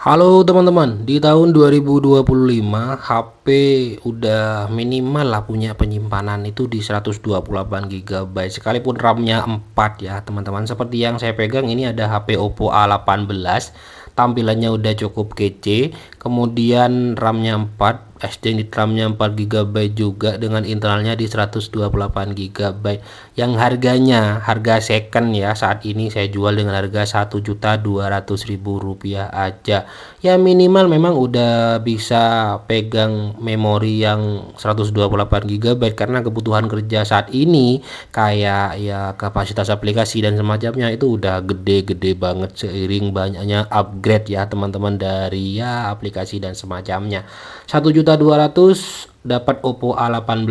Halo teman-teman, di tahun 2025 HP udah minimal lah punya penyimpanan itu di 128 GB sekalipun RAM-nya 4 ya teman-teman. Seperti yang saya pegang ini ada HP Oppo A18, tampilannya udah cukup kece, kemudian RAM-nya 4, SSD RAM-nya 4 GB juga dengan internalnya di 128 GB yang harga second ya saat ini saya jual dengan harga Rp1.200.000 aja. Ya minimal memang udah bisa pegang memori yang 128 GB karena kebutuhan kerja saat ini kayak ya kapasitas aplikasi dan semacamnya itu udah gede-gede banget seiring banyaknya upgrade ya teman-teman dari ya aplikasi dan semacamnya. 1.200.000 dapat Oppo A18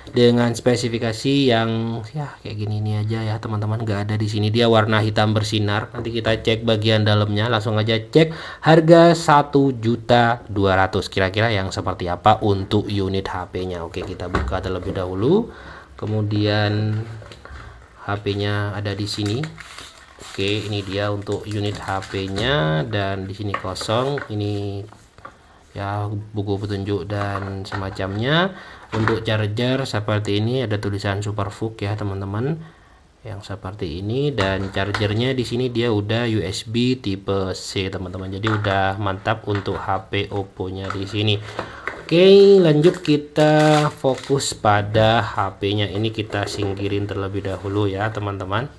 dengan spesifikasi yang ya kayak gini ini aja ya teman-teman, nggak ada di sini, dia warna hitam bersinar. Nanti kita cek bagian dalamnya, langsung aja cek harga 1.200.000 kira-kira yang seperti apa untuk unit HP-nya. Oke, kita buka terlebih dahulu, kemudian HP-nya ada di sini. Oke, ini dia untuk unit HP-nya dan di sini kosong. Ini ya buku petunjuk dan semacamnya. Untuk charger seperti ini, ada tulisan Superfook ya teman-teman yang seperti ini, dan chargernya di sini dia udah USB tipe C teman-teman, jadi udah mantap untuk HP Oppo-nya di sini. Oke, lanjut kita fokus pada HP-nya ini, kita singkirin terlebih dahulu ya teman-teman.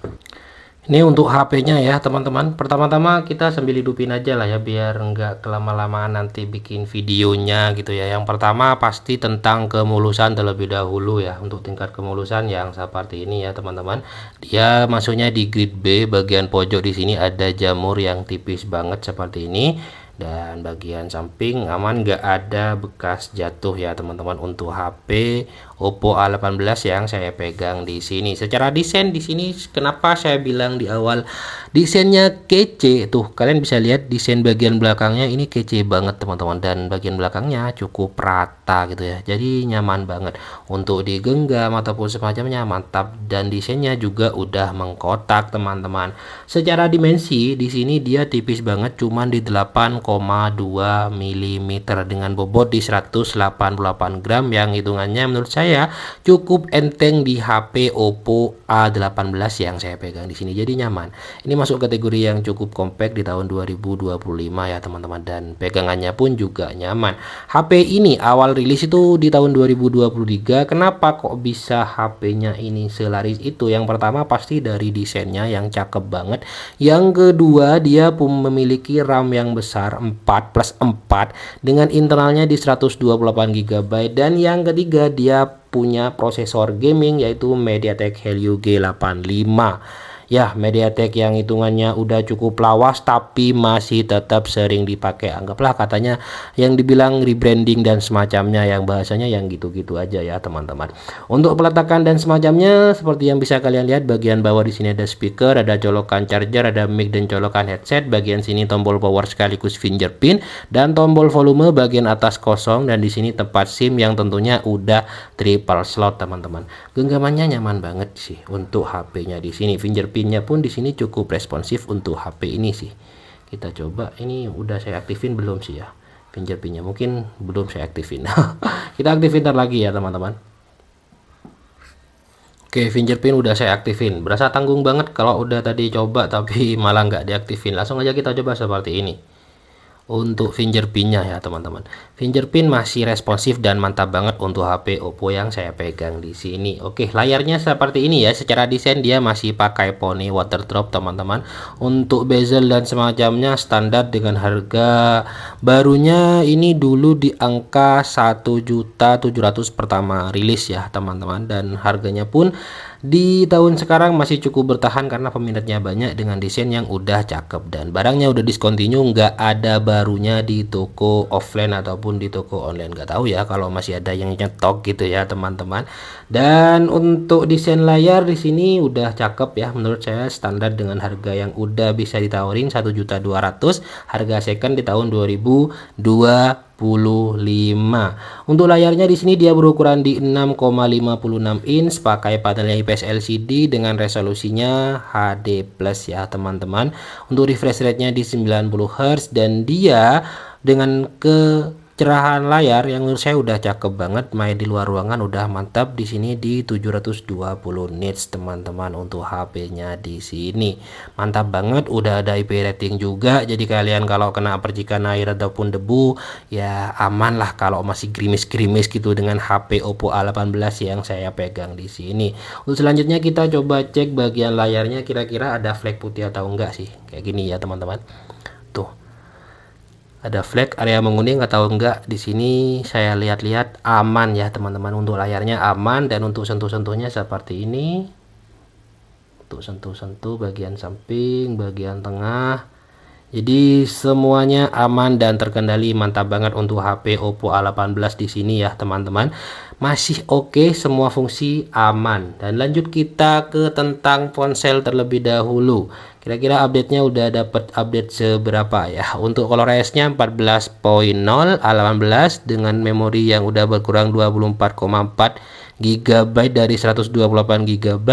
Ini untuk HP-nya ya teman-teman. Pertama-tama kita sambil hidupin aja lah ya biar nggak kelama-lamaan nanti bikin videonya gitu ya. Yang pertama pasti tentang kemulusan terlebih dahulu ya. Untuk tingkat kemulusan yang seperti ini ya teman-teman. Dia masuknya di grade B, bagian pojok di sini ada jamur yang tipis banget seperti ini. Dan bagian samping aman, nggak ada bekas jatuh ya teman-teman untuk HP Oppo A18 yang saya pegang di sini. Secara desain di sini kenapa saya bilang di awal desainnya kece, tuh kalian bisa lihat desain bagian belakangnya ini kece banget teman-teman, dan bagian belakangnya cukup rata gitu ya, jadi nyaman banget untuk digenggam ataupun semacamnya, mantap. Dan desainnya juga udah mengkotak teman-teman. Secara dimensi di sini dia tipis banget, cuman di 8,2 mm dengan bobot di 188 gram yang hitungannya menurut saya cukup enteng di HP Oppo A18 yang saya pegang di sini, jadi nyaman. Ini masuk kategori yang cukup compact di tahun 2025 ya teman-teman, dan pegangannya pun juga nyaman. HP ini awal rilis itu di tahun 2023. Kenapa kok bisa HP-nya ini selaris itu? Yang pertama pasti dari desainnya yang cakep banget. Yang kedua dia pun memiliki RAM yang besar 4+4 dengan internalnya di 128 GB, dan yang ketiga dia punya prosesor gaming yaitu MediaTek Helio G85 ya, MediaTek yang hitungannya udah cukup lawas tapi masih tetap sering dipakai. Anggaplah katanya yang dibilang rebranding dan semacamnya, yang bahasanya yang gitu-gitu aja ya teman-teman. Untuk peletakan dan semacamnya seperti yang bisa kalian lihat, bagian bawah di sini ada speaker, ada colokan charger, ada mic dan colokan headset. Bagian sini tombol power sekaligus fingerprint dan tombol volume. Bagian atas kosong, dan di sini tempat SIM yang tentunya udah triple slot teman-teman. Genggamannya nyaman banget sih untuk HP-nya di sini. Fingerprintnya pun di sini cukup responsif untuk HP ini sih. Kita coba, ini udah saya aktifin belum sih ya fingerprintnya, mungkin belum saya aktifin. Kita aktifin ntar lagi ya teman-teman. Oke, fingerprint udah saya aktifin. Berasa tanggung banget kalau udah tadi coba tapi malah nggak diaktifin. Langsung aja kita coba seperti ini. Untuk fingerprintnya ya teman-teman, fingerprint masih responsif dan mantap banget untuk HP Oppo yang saya pegang di sini. Oke, layarnya seperti ini ya. Secara desain dia masih pakai Pony waterdrop teman-teman. Untuk bezel dan semacamnya standar dengan harga barunya ini dulu di angka 1.700.000 pertama rilis ya teman-teman, dan harganya pun di tahun sekarang masih cukup bertahan karena peminatnya banyak dengan desain yang udah cakep, dan barangnya udah discontinue, nggak ada barunya di toko offline ataupun di toko online. Nggak tahu ya kalau masih ada yang nyetok gitu ya teman-teman. Dan untuk desain layar di sini udah cakep ya, menurut saya standar dengan harga yang udah bisa ditawarin 1.200.000 harga second di tahun 2025 Untuk layarnya di sini dia berukuran di 6,56 inch, pakai panel IPS LCD dengan resolusinya HD plus ya teman-teman. Untuk refresh rate-nya di 90 Hz dan dia dengan kecerahan layar yang menurut saya udah cakep banget, main di luar ruangan udah mantap. Di sini di 720 nits teman-teman. Untuk HP-nya di sini mantap banget, udah ada IP rating juga, jadi kalian kalau kena percikan air ataupun debu ya aman lah kalau masih gerimis-gerimis gitu dengan HP Oppo A18 yang saya pegang di sini. Untuk selanjutnya kita coba cek bagian layarnya, kira-kira ada flek putih atau enggak sih, kayak gini ya teman-teman. Tuh ada flag area menguning atau enggak. Di sini saya lihat-lihat aman ya teman-teman. Untuk layarnya aman, dan untuk sentuh-sentuhnya seperti ini. Untuk sentuh-sentuh bagian samping, bagian tengah, jadi semuanya aman dan terkendali, mantap banget untuk HP Oppo A18 di sini ya teman-teman. Masih oke, semua fungsi aman. Dan lanjut kita ke tentang ponsel terlebih dahulu. Kira-kira update-nya udah dapat update seberapa ya? Untuk ColorOS-nya 14.0 A18 dengan memori yang udah berkurang 24,4 GB dari 128 GB,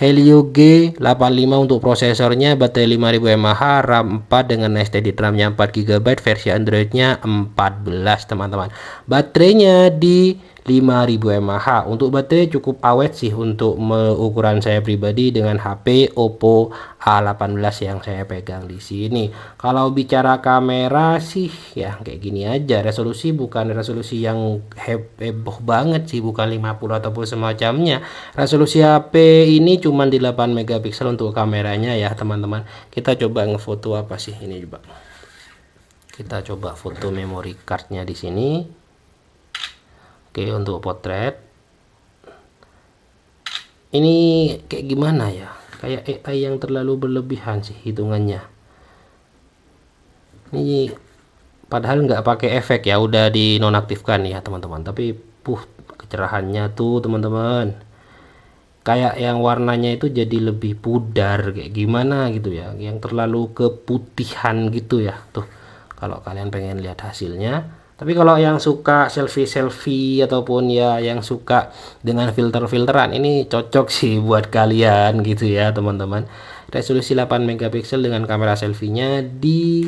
Helio G85 untuk prosesornya, baterai 5000 mAh, RAM 4 dengan extended RAM-nya 4 GB, versi Android-nya 14 teman-teman. Baterainya di 5000 mAh. Untuk baterai cukup awet sih untuk ukuran saya pribadi dengan HP Oppo A18 yang saya pegang di sini. Kalau bicara kamera sih ya kayak gini aja. Resolusi bukan resolusi yang heboh banget sih, bukan 50 ataupun semacamnya. Resolusi HP ini cuma di 8 megapiksel untuk kameranya ya teman-teman. Kita coba ngefoto apa sih ini coba. Kita coba foto memory cardnya di sini. Oke, untuk potret ini kayak gimana ya, kayak AI yang terlalu berlebihan sih hitungannya. Ini padahal nggak pakai efek ya, udah dinonaktifkan ya teman-teman, tapi kecerahannya tuh teman-teman, kayak yang warnanya itu jadi lebih pudar kayak gimana gitu ya, yang terlalu keputihan gitu ya tuh kalau kalian pengen lihat hasilnya. Tapi kalau yang suka selfie ataupun ya yang suka dengan filteran ini cocok sih buat kalian gitu ya teman-teman. Resolusi 8 megapiksel dengan kamera selfie-nya di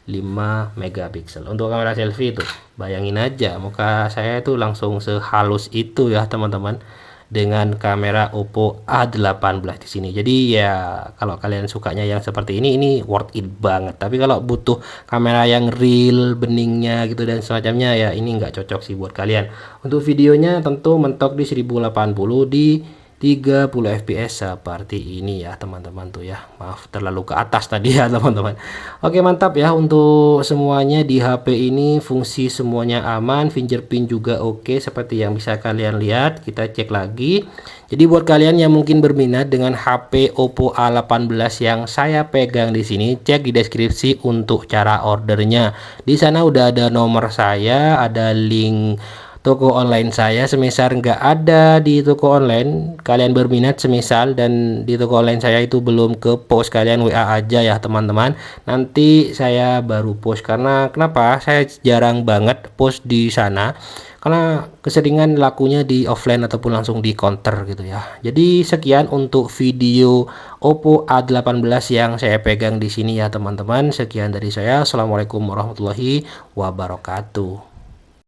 5 megapiksel. Untuk kamera selfie itu bayangin aja muka saya itu langsung sehalus itu ya teman-teman, dengan kamera Oppo A18 di sini. Jadi ya kalau kalian sukanya yang seperti ini worth it banget. Tapi kalau butuh kamera yang real, beningnya gitu dan semacamnya ya ini nggak cocok sih buat kalian. Untuk videonya tentu mentok di 1080 di 30 fps seperti ini ya teman-teman tuh ya. Maaf terlalu ke atas tadi ya teman-teman. Oke, mantap ya untuk semuanya di HP ini, fungsi semuanya aman, fingerprint juga oke seperti yang bisa kalian lihat. Kita cek lagi. Jadi buat kalian yang mungkin berminat dengan HP Oppo A18 yang saya pegang di sini, cek di deskripsi untuk cara ordernya. Di sana udah ada nomor saya, ada link toko online saya. Semisal nggak ada di toko online, kalian berminat semisal dan di toko online saya itu belum ke post, kalian WA aja ya teman-teman, nanti saya baru post. Karena kenapa saya jarang banget post di sana, karena keseringan lakunya di offline ataupun langsung di counter gitu ya. Jadi sekian untuk video Oppo A18 yang saya pegang di sini ya teman-teman. Sekian dari saya. Assalamualaikum warahmatullahi wabarakatuh.